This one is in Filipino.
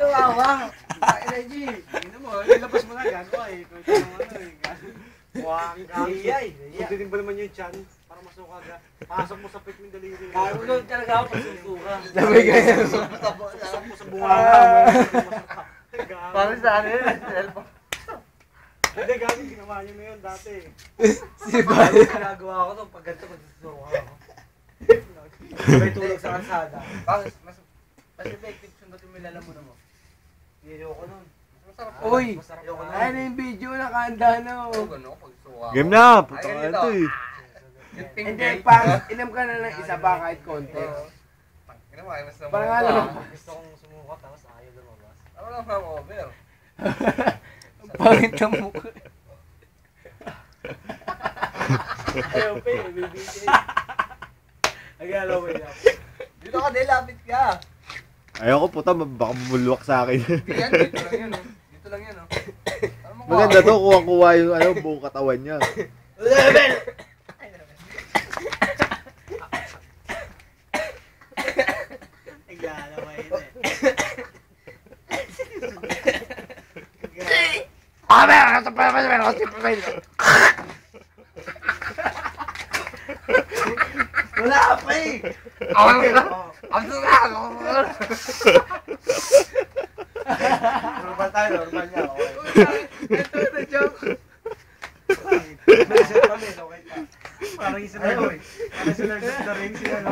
tumawang. Energy. Tingnan mo, ilabas mo na gano'n eh. Kung ito naman ano eh. Wah, iyay. Pagdating ba naman yung chan, para masuka ka. Pasok mo sa pit mo yung daliri. Kaya mo doon talaga ako pag susuka. Sabi ganyan. Pasok mo sa bunganga. Parang sa ano yun, cellphone. Hindi, gano'n ginawa niyo na yun dati. Si Bayo. Ginagawa ko to pag ganito pag susuka ako. May tulog sa kalsada. Mas effective sundutin mo yung lalamunan mo. Ayoko nun. Masarap. Uy, Masarap. ayun na yung video, nakahanda na oh. Gano'n pag susuka ako. Game na! Puta ka ito eh. Hindi, pang inom ka na ng isa pa kahit konti. Parang ano, Gusto kong sumukat tapos ayaw lumabas. ano lang ang over? pangit ang mukha. Ayaw pa eh, bibigay. Nag-allow mo yan. Dito ka, lapit ka. Ayoko puta, baka bumulwak sa akin. Yan, dito lang yan oh. Dito lang yan oh. Maganda to, kuha-kuha yung ano, buong katawan niya. Nag-allow mo yun eh. Wala pa eh! Normal tayo, normal niya. Okay. Ito na joke. Nag-set kami, okay pa. Parang isa na yun eh. Parang sila Lord of the Rings yun, no?